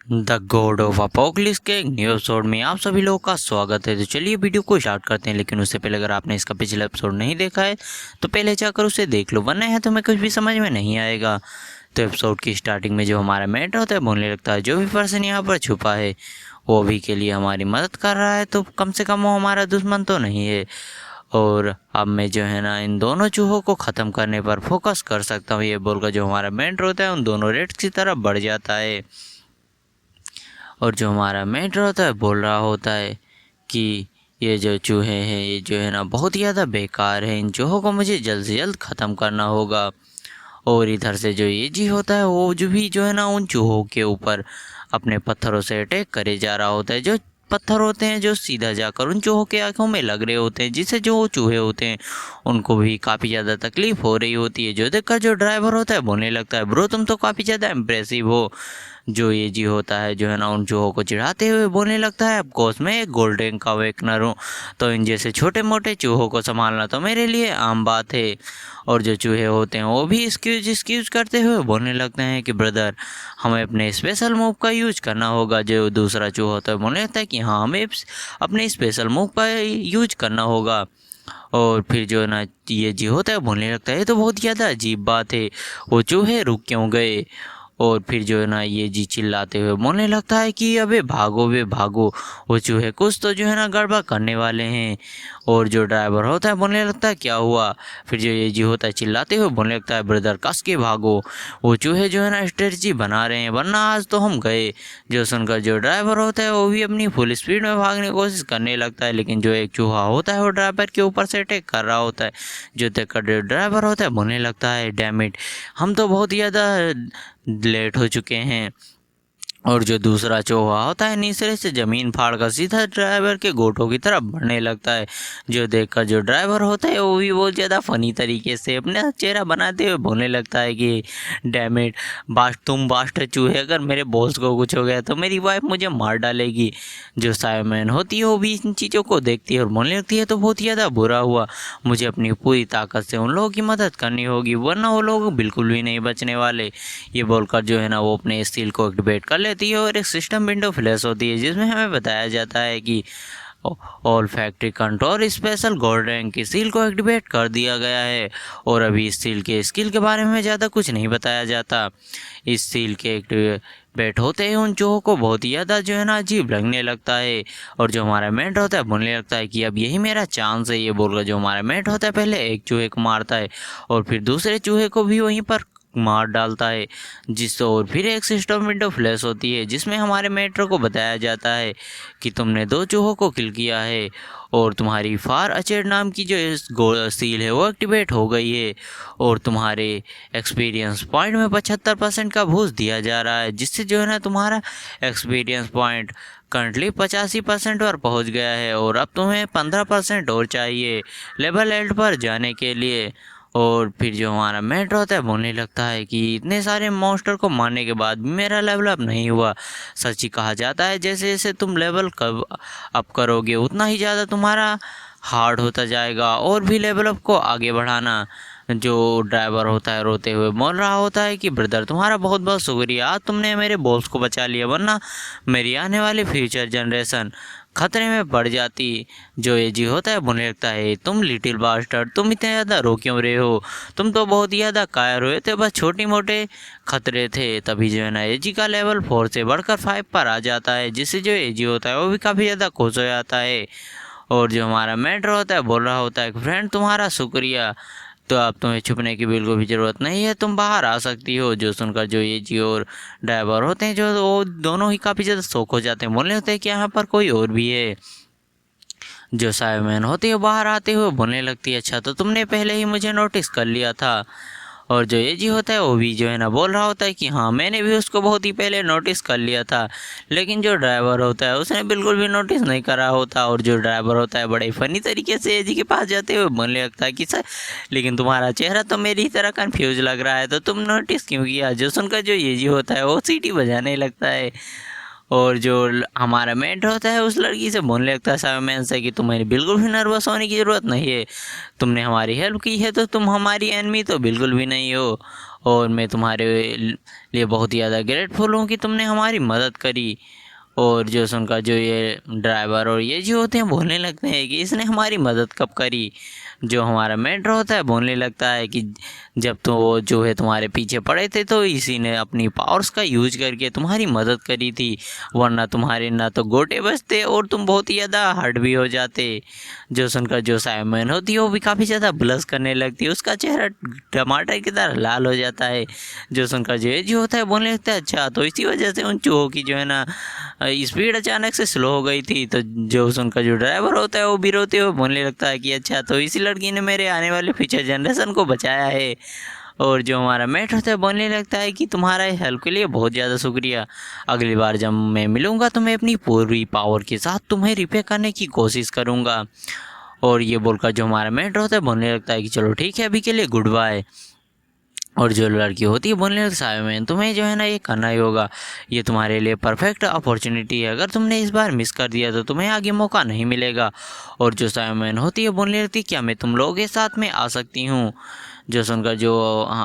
The God of apocalypse के एक new episode में आप सभी लोगों का स्वागत है। तो चलिए वीडियो को स्टार्ट करते हैं, लेकिन उससे पहले अगर आपने इसका पिछला एपिसोड नहीं देखा है तो पहले जाकर उसे देख लो, वरना है तुम्हें कुछ भी समझ में नहीं आएगा। तो एपिसोड की स्टार्टिंग में जो हमारा मैटर होता है बोलने लगता है जो भी पर्सन यहाँ पर छुपा है वो अभी के लिए हमारी मदद कर रहा है, तो कम से कम वो हमारा दुश्मन तो नहीं है। और अब मैं जो है ना इन दोनों चूहों को ख़त्म करने पर फोकस कर सकता हूँ, ये बोलकर जो हमारा मेंटर होता है उन दोनों रेड्स की तरफ बढ़ जाता है। और जो हमारा मेंटर होता है बोल रहा होता है कि ये जो चूहे हैं ये जो है ना बहुत ही ज़्यादा बेकार है, इन चूहों को मुझे जल्द से जल्द ख़त्म करना होगा। और इधर से जो ये जी होता है वो जो है ना उन चूहों के ऊपर अपने पत्थरों से अटैक करे जा रहा होता है। जो पत्थर होते हैं जो सीधा जाकर उन चूहों के आंखों में लग रहे होते हैं, जिससे जो चूहे होते हैं उनको भी काफ़ी ज़्यादा तकलीफ हो रही होती है। जो देखकर जो ड्राइवर होता है बोलने लगता है ब्रो तुम तो काफ़ी ज़्यादा इम्प्रेसिव हो। जो ये जी होता है जो है ना उन चूहों को चिढ़ाते हुए बोलने लगता है ऑफकोर्स मैं एक गोल्डन का वेकनर हूँ, तो इन जैसे छोटे मोटे चूहों को संभालना तो मेरे लिए आम बात है। और जो चूहे होते हैं वो भी एक्सक्यूज करते हुए बोलने लगते हैं कि ब्रदर हमें अपने स्पेशल मूव का यूज करना होगा। जो दूसरा चूहा होता है बोलने लगता है कि हाँ हमें अपने स्पेशल मूव का यूज करना होगा। और फिर जो है ना ये जी होता है बोलने लगता है ये तो बहुत ज़्यादा अजीब बात है, वो चूहे रुक क्यों गए। और फिर जो है ना ये जी चिल्लाते हुए बोलने लगता है कि अबे भागो वे भागो, वो चूहे कुछ तो जो है ना गड़बड़ करने वाले हैं। और जो ड्राइवर होता है बोलने लगता है क्या हुआ। फिर जो ये जी होता है चिल्लाते हुए बोलने लगता है ब्रदर कस के भागो, वो चूहे जो है ना स्ट्रेटजी बना रहे हैं वरना आज तो हम गए। जो सुनकर जो ड्राइवर होता है वो भी अपनी फुल स्पीड में भागने की कोशिश करने लगता है, लेकिन जो एक चूहा होता है वो ड्राइवर के ऊपर से अटैक कर रहा होता है। जो देखकर जो ड्राइवर होता है बोलने लगता है डैम इट हम तो बहुत ज़्यादा लेट हो चुके हैं। और जो दूसरा चूहा होता है नीचे से ज़मीन फाड़कर सीधा ड्राइवर के गोटों की तरफ बढ़ने लगता है। जो देखकर जो ड्राइवर होता है वो भी बहुत ज़्यादा फ़नी तरीके से अपना चेहरा बनाते हुए बोलने लगता है कि डैम इट तुम बास्टर चूहे, अगर मेरे बॉस को कुछ हो गया तो मेरी वाइफ मुझे मार डालेगी। जो साइमन होती है वो भी इन चीज़ों को देखती है और बोलने लगती है तो बहुत ज़्यादा बुरा हुआ, मुझे अपनी पूरी ताकत से उन लोगों की मदद करनी होगी वरना वो लोग बिल्कुल भी नहीं बचने वाले। ये बोलकर जो है ना वो अपने स्टील को एक्टिवेट कर लेती है और एक सिस्टम विंडो फ्लैश होती है जिसमें हमें बताया जाता है कि all factory control special gold rank की सील को एक्टिवेट कर दिया गया है। और अभी इस सील के स्किल के बारे में ज़्यादा कुछ नहीं बताया जाता। इस सील के एक्टिवेट होते ही उन चूहों को बहुत ही ज़्यादा जो है ना अजीब लगने लगता है। और जो हमारा मेट होता है बोलने लगता है कि अब यही मेरा चांस है। ये बोलकर जो हमारा मेट होता है पहले एक चूहे को मारता है और फिर दूसरे चूहे को भी वहीं पर मार डालता है, जिससे और फिर एक सिस्टम विंडो फ्लैश होती है जिसमें हमारे मेट्रो को बताया जाता है कि तुमने 2 चूहों को किल किया है और तुम्हारी फार अचेड नाम की जो सील है वो एक्टिवेट हो गई है। और तुम्हारे एक्सपीरियंस पॉइंट में 75% का बूस्ट दिया जा रहा है, जिससे जो है ना तुम्हारा एक्सपीरियंस पॉइंट करंटली 85% पर पहुंच गया है और अब तुम्हें 15% और चाहिए लेवल 8 पर जाने के लिए। और फिर जो हमारा मेट्रो होता है बोलने लगता है कि इतने सारे मॉन्स्टर को मारने के बाद भी मेरा लेवल अप नहीं हुआ। सच ही कहा जाता है जैसे जैसे तुम लेवल अप करोगे उतना ही ज़्यादा तुम्हारा हार्ड होता जाएगा और भी लेवल अप को आगे बढ़ाना। जो ड्राइवर होता है रोते हुए बोल रहा होता है कि ब्रदर तुम्हारा बहुत बहुत शुक्रिया, आज तुमने मेरे बॉस को बचा लिया वरना मेरी आने वाली फ्यूचर जनरेशन खतरे में पड़ जाती। जो ये जी होता है बोलने लगता है तुम लिटिल बास्टर्ड तुम इतने ज़्यादा रो क्यों रहे हो, तुम तो बहुत ही ज़्यादा कायर हुए थे, बस छोटे मोटे खतरे थे। तभी जो है ना एजी का लेवल 4 से बढ़कर 5 पर आ जाता है, जिससे जो एजी होता है वो भी काफ़ी ज़्यादा खुश हो जाता है। और जो हमारा मेट्रो होता है बोल रहा होता है फ्रेंड तुम्हारा शुक्रिया, तो अब तुम्हें छुपने की बिल्कुल भी ज़रूरत नहीं है, तुम बाहर आ सकती हो। जो सुनकर जो ये जी और ड्राइवर होते हैं जो वो दोनों ही काफ़ी ज़्यादा शौक हो जाते हैं, बोलने होते हैं कि यहाँ पर कोई और भी है। जो साइमन होती है बाहर आते हुए बोलने लगती है अच्छा तो तुमने पहले ही मुझे नोटिस कर लिया था। और जो ये जी होता है वो भी जो है ना बोल रहा होता है कि हाँ मैंने भी उसको बहुत ही पहले नोटिस कर लिया था, लेकिन जो ड्राइवर होता है उसने बिल्कुल भी नोटिस नहीं करा होता। और जो ड्राइवर होता है बड़े फनी तरीके से एजी के पास जाते हुए बोलने लगता है कि सर लेकिन तुम्हारा चेहरा तो मेरी तरह कंफ्यूज लग रहा है, तो तुम नोटिस क्यों किया। जो सुनकर जो ये जी होता है वो सीटी बजाने लगता है। और जो हमारा मेट होता है उस लड़की से बोलने लगता है साइमन से कि तुम्हें बिल्कुल भी नर्वस होने की ज़रूरत नहीं है, तुमने हमारी हेल्प की है तो तुम हमारी एनमी तो बिल्कुल भी नहीं हो। और मैं तुम्हारे लिए बहुत ही ज़्यादा ग्रेटफुल हूँ कि तुमने हमारी मदद करी। और जो सुनकर जो ये ड्राइवर और ये जो होते हैं बोलने लगते हैं कि इसने हमारी मदद कब करी। जो हमारा मेंटर होता है बोलने लगता है कि जब तो वो जो है तुम्हारे पीछे पड़े थे तो इसी ने अपनी पावर्स का यूज करके तुम्हारी मदद करी थी, वरना तुम्हारे ना तो गोटे बचते और तुम बहुत ही ज़्यादा हर्ट भी हो जाते। जो सुनकर जो साइमन होती है वो भी काफ़ी ज़्यादा ब्लश करने लगती है, उसका चेहरा टमाटर की तरह लाल हो जाता है। जो सुनकर जो एजी होता है बोलने लगता है अच्छा तो इसी वजह से उन चूहों की जो है ना स्पीड अचानक से स्लो हो गई थी। तो जो उनका जो ड्राइवर होता है वो भी रोते हुए बोलने लगता है कि अच्छा तो इसी लड़की ने मेरे आने वाले फ्यूचर जनरेशन को बचाया है। और जो हमारा मेट होता है बोलने लगता है कि तुम्हारा हेल्प के लिए बहुत ज़्यादा शुक्रिया, अगली बार जब मैं मिलूँगा तो मैं अपनी पूरी पावर के साथ तुम्हें रिपेयर करने की कोशिश करूँगा। और ये बोलकर जो हमारा मेट होता है बोलने लगता है कि चलो ठीक है अभी के लिए गुड बाय। और जो लड़की होती है बोलने लगती है साइमन तुम्हें जो है ना ये करना ही होगा, ये तुम्हारे लिए परफेक्ट अपॉर्चुनिटी है, अगर तुमने इस बार मिस कर दिया तो तुम्हें आगे मौका नहीं मिलेगा। और जो साइमन होती है बोलने लगती है क्या मैं तुम लोगों के साथ में आ सकती हूँ। जो सुनकर जो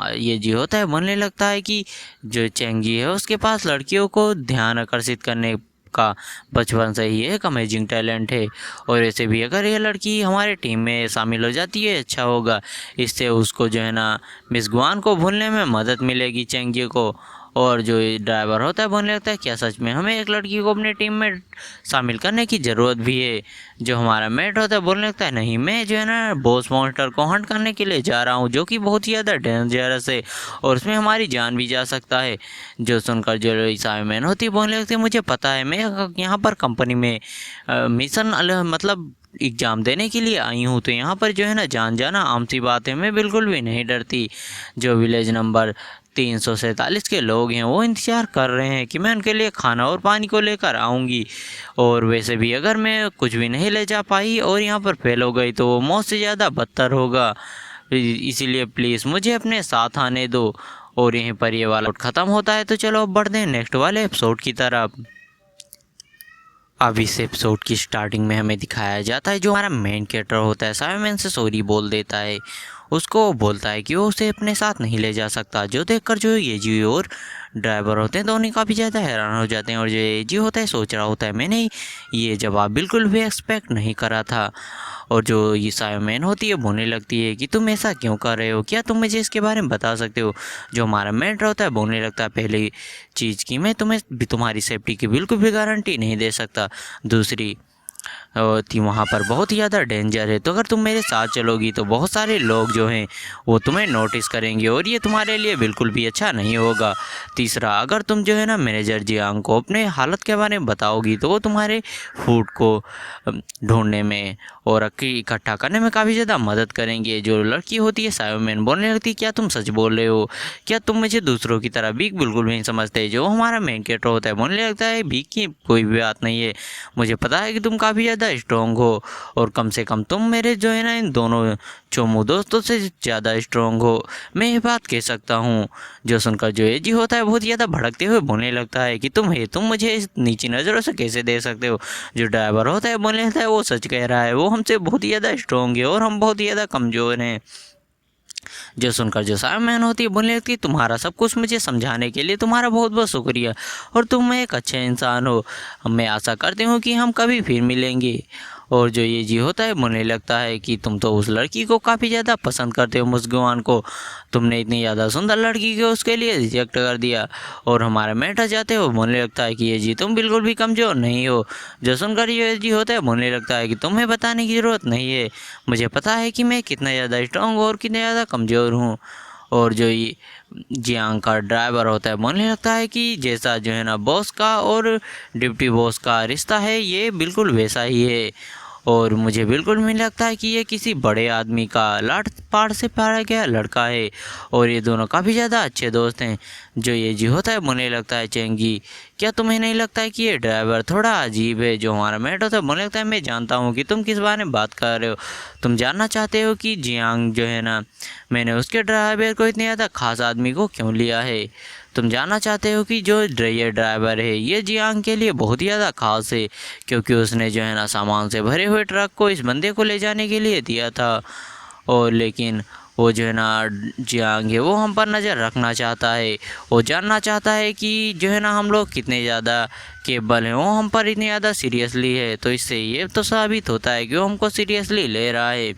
ये जी होता है बोलने लगता है कि जो चेंगी है उसके पास लड़कियों को ध्यान आकर्षित करने का बचपन से ही एक अमेजिंग टैलेंट है, और ऐसे भी अगर ये लड़की हमारे टीम में शामिल हो जाती है अच्छा होगा, इससे उसको जो है ना मिस गुआन को भूलने में मदद मिलेगी चेंगी को। और जो ड्राइवर होता है बोलने लगता है क्या सच में हमें एक लड़की को अपने टीम में शामिल करने की ज़रूरत भी है। जो हमारा मेट होता है बोलने लगता है नहीं मैं जो है ना बॉस मॉन्स्टर को हंट करने के लिए जा रहा हूँ जो कि बहुत ही ज़्यादा डेंजरस है और उसमें हमारी जान भी जा सकता है। जो सुनकर जो साइमन होती है बोलने लगती है मुझे पता है मैं यहाँ पर कंपनी में मिशन मतलब एग्ज़ाम देने के लिए आई हूँ, तो यहाँ पर जो है ना जान जाना आम सी बात है, मैं बिल्कुल भी नहीं डरती। जो विलेज नंबर 347 के लोग हैं वो इंतज़ार कर रहे हैं कि मैं उनके लिए खाना और पानी को लेकर आऊँगी। और वैसे भी अगर मैं कुछ भी नहीं ले जा पाई और यहाँ पर फेल हो गई तो वो मौत से ज़्यादा बदतर होगा, इसीलिए प्लीज़ मुझे अपने साथ आने दो। और यहीं पर ये वाला ख़त्म होता है। तो चलो अब बढ़ते हैं नेक्स्ट वाले एपिसोड की तरफ। अब इस एपिसोड की स्टार्टिंग में हमें दिखाया जाता है जो हमारा मेन कैरेक्टर होता है साइमन से सॉरी बोल देता है, उसको बोलता है कि वो उसे अपने साथ नहीं ले जा सकता। जो देखकर जो ये जी और ड्राइवर होते हैं तो उन्हें काफ़ी ज़्यादा हैरान हो जाते हैं। और जो ये जी होता है सोच रहा होता है मैंने ये जवाब बिल्कुल भी एक्सपेक्ट नहीं करा था। और जो ये साइमन होती है बोलने लगती है कि तुम ऐसा क्यों कर रहे हो, क्या तुम मुझे इसके बारे में बता सकते हो। जो हमारा मेंटर होता है बोलने लगता है पहली चीज़ की मैं तुम्हें तुम्हारी सेफ्टी की बिल्कुल भी गारंटी नहीं दे सकता, दूसरी थी वहाँ पर बहुत ही ज़्यादा डेंजर है, तो अगर तुम मेरे साथ चलोगी तो बहुत सारे लोग जो हैं वो तुम्हें नोटिस करेंगे और ये तुम्हारे लिए बिल्कुल भी अच्छा नहीं होगा। तीसरा अगर तुम जो है ना मैनेजर जियांग को अपने हालत के बारे में बताओगी तो वो तुम्हारे फूड को ढूंढने में और इकट्ठा करने में काफ़ी ज़्यादा मदद करेंगे। जो लड़की होती है साइमन बोलने लगती है क्या तुम सच बोल रहे हो, क्या तुम मुझे दूसरों की तरह वीक बिल्कुल नहीं समझते। जो हमारा मेन कैरेक्टर होता है बोलने लगता है वीक की कोई भी बात नहीं है, मुझे पता है कि तुम काफ़ी ज़्यादा स्ट्रॉन्ग हो और कम से कम तुम मेरे जो है ना इन दोनों चोमू दोस्तों से ज़्यादा स्ट्रॉन्ग हो, मैं ये बात कह सकता हूँ। जो सुनकर जो एजी होता है बहुत ज़्यादा भड़कते हुए बोलने लगता है कि तुम मुझे इस नीची नज़रों से कैसे दे सकते हो। जो ड्राइवर होता है बोलने लगता है वो सच कह रहा है, वो हमसे बहुत ही ज़्यादा स्ट्रॉन्ग है और हम बहुत ही ज़्यादा कमज़ोर हैं। जो सुनकर जो साइमन होती है बोलने लगती है तुम्हारा सब कुछ मुझे समझाने के लिए तुम्हारा बहुत बहुत शुक्रिया और तुम एक अच्छे इंसान हो, मैं आशा करती हूँ कि हम कभी फिर मिलेंगे। और जो ये जी होता है बोलने लगता है कि तुम तो उस लड़की को काफ़ी ज़्यादा पसंद करते हो मुस्कान को, तुमने इतनी ज़्यादा सुंदर लड़की को उसके लिए रिजेक्ट कर दिया और हमारे मेटा जाते हो। बोलने लगता है कि ये जी तुम बिल्कुल भी कमज़ोर नहीं हो। जो सुनकर ये जी होता है बोलने लगता है कि तुम्हें बताने की ज़रूरत नहीं है, मुझे पता है कि मैं कितना ज़्यादा स्ट्रॉन्ग और कितना ज़्यादा कमज़ोर हूँ। और जो ये जियांग का ड्राइवर होता है बोलने लगता है कि जैसा जो है ना बॉस का और डिप्टी बॉस का रिश्ता है ये बिल्कुल वैसा ही है और मुझे बिल्कुल नहीं लगता है कि ये किसी बड़े आदमी का लाट पाड़ से पाड़ा गया लड़का है और ये दोनों काफ़ी ज़्यादा अच्छे दोस्त हैं। जो ये जी होता है बोलने लगता है चेंगी क्या तुम्हें नहीं लगता है कि ये ड्राइवर थोड़ा अजीब है। जो हमारा मेट होता है बोलने लगता है मैं जानता हूँ कि तुम किस बारे में बात कर रहे हो, तुम जानना चाहते हो कि जियांग जो है ना मैंने उसके ड्राइवर को इतने ज़्यादा खास आदमी को क्यों लिया है, तुम जानना चाहते हो कि जो ये ड्राइवर है ये जियांग के लिए बहुत ही ज़्यादा खास है क्योंकि उसने जो है ना सामान से भरे हुए ट्रक को इस बंदे को ले जाने के लिए दिया था और लेकिन वो जो है ना जियांग है वो हम पर नज़र रखना चाहता है। वो जानना चाहता है कि जो है ना हम लोग कितने ज़्यादा केबल हैं, वो हम पर इतनी ज़्यादा सीरियसली है। तो इससे ये तो साबित होता है कि वो हमको सीरियसली ले रहा है।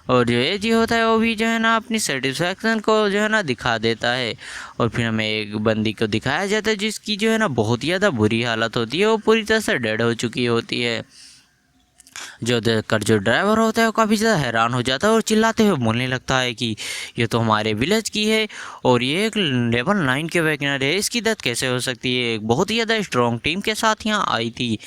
और जो एजी होता है वो भी जो है ना अपनी सेटिस्फैक्शन को जो है ना दिखा देता है। और फिर हमें एक बंदी को दिखाया जाता है जिसकी जो है ना बहुत ही ज़्यादा बुरी हालत होती है, वो पूरी तरह से डेड हो चुकी होती है। जो देखकर जो ड्राइवर होता है वो काफ़ी ज़्यादा हैरान हो जाता है और चिल्लाते हुए बोलने लगता है कि ये तो हमारे विलेज की है और ये एक लेवल 9 के वैगनर है, इसकी डेथ कैसे हो सकती है। एक बहुत ही ज़्यादा स्ट्रॉन्ग टीम के साथ यहाँ आई थी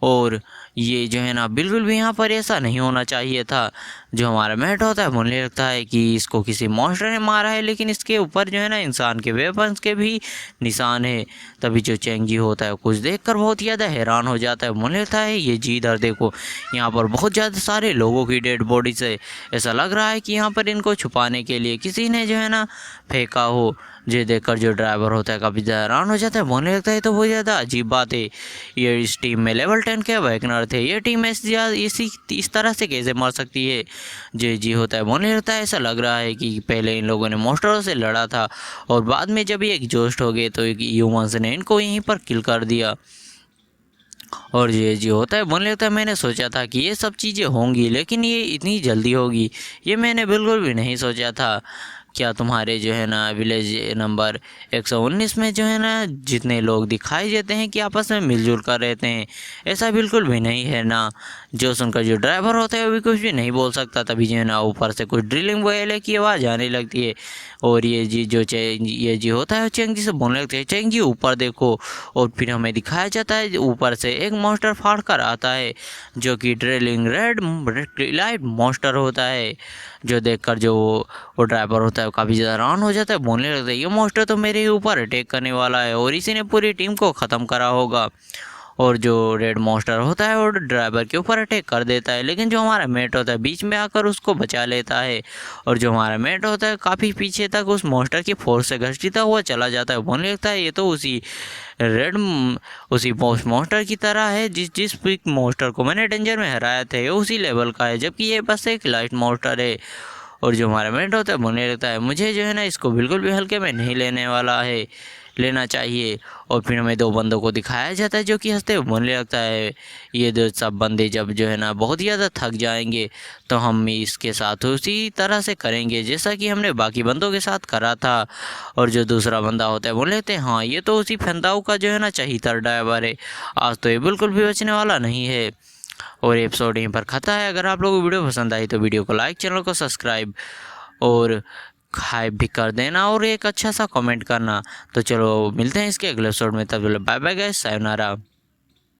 और ये जो है ना बिल्कुल भी यहाँ पर ऐसा नहीं होना चाहिए था। जो हमारा मैट होता है बोलने लगता है कि इसको किसी मॉन्स्टर ने मारा है, लेकिन इसके ऊपर जो है ना इंसान के वेपन्स के भी निशान है। तभी जो चेंगी होता है कुछ देखकर बहुत ज़्यादा हैरान हो जाता है, बोलने लगता है ये जी इधर देखो, यहाँ पर बहुत ज़्यादा सारे लोगों की डेड बॉडीज है। ऐसा लग रहा है कि यहाँ पर इनको छुपाने के लिए किसी ने जो है ना फेंका हो। ये देखकर जो ड्राइवर होता है काफ़ी ज़्यादा हैरान हो जाता है, बोलने लगता है तो बहुत ज़्यादा अजीब बात है, ये इस टीम में लेवल 10 के वैगनर थे, ये टीम इस तरह से कैसे मर सकती है। जी होता है बोलने लगता है ऐसा लग रहा है कि पहले इन लोगों ने मॉन्स्टरों से लड़ा था और बाद में जब ये एग्जॉस्ट हो गए तो ह्यूमंस ने इनको यहीं पर किल कर दिया। और ये जी होता है बोलने लगता है मैंने सोचा था कि ये सब चीज़ें होंगी, लेकिन ये इतनी जल्दी होगी ये मैंने बिल्कुल भी नहीं सोचा था। क्या तुम्हारे जो है ना विलेज नंबर 119 में जो है ना जितने लोग दिखाई देते हैं कि आपस में मिलजुल कर रहते हैं, ऐसा बिल्कुल भी नहीं है ना। जो सुनकर जो ड्राइवर होता है वो भी कुछ भी नहीं बोल सकता। तभी जो है ना ऊपर से कुछ ड्रिलिंग वगैरह की आवाज़ आने लगती है और ये जी होता है चेंग जी से बोलने लगते हैं चेंग जी ऊपर देखो। और फिर हमें दिखाया जाता है ऊपर से एक मॉन्स्टर फाड़ कर आता है जो कि ड्रिलिंग रेड लाइट मॉन्स्टर होता है। जो देखकर जो वो ड्राइवर होता है वो काफ़ी ज़्यादा हैरान हो जाता है, बोलने लगता है ये मॉन्स्टर तो मेरे ही ऊपर अटैक करने वाला है और इसी ने पूरी टीम को ख़त्म करा होगा। और जो रेड मॉन्स्टर होता है वो ड्राइवर के ऊपर अटैक कर देता है, लेकिन जो हमारा मेट होता है बीच में आकर उसको बचा लेता है। और जो हमारा मेट होता है काफ़ी पीछे तक उस मॉन्स्टर की फोर्स से घसीटता हुआ चला जाता है, बोलने लगता है ये तो उसी मॉन्स्टर की तरह है जिस मॉन्स्टर को मैंने डेंजर में हराया था, ये उसी लेवल का है, जबकि ये बस एक लाइट मॉन्स्टर है। और जो हमारा मेट होता है बोलने लगता है मुझे जो है ना इसको बिल्कुल भी हल्के में नहीं लेना चाहिए। और फिर हमें दो बंदों को दिखाया जाता है जो कि हंसते हुए बोलने लगता है ये दो सब बंदे जब जो है ना बहुत ज़्यादा थक जाएंगे तो हम इसके साथ उसी तरह से करेंगे जैसा कि हमने बाकी बंदों के साथ करा था। और जो दूसरा बंदा होता है बोल लेते हैं हाँ ये तो उसी फंदाऊ का जो है ना चहीता ड्राइवर है, आज तो ये बिल्कुल भी बचने वाला नहीं है। और एपिसोड यहीं पर खत्म है। अगर आप लोगों को वीडियो पसंद आई तो वीडियो को लाइक, चैनल को सब्सक्राइब और हाइप भी कर देना और एक अच्छा सा कमेंट करना। तो चलो मिलते हैं इसके अगले एपिसोड में, तब बाय बाय गाइस, सायोनारा।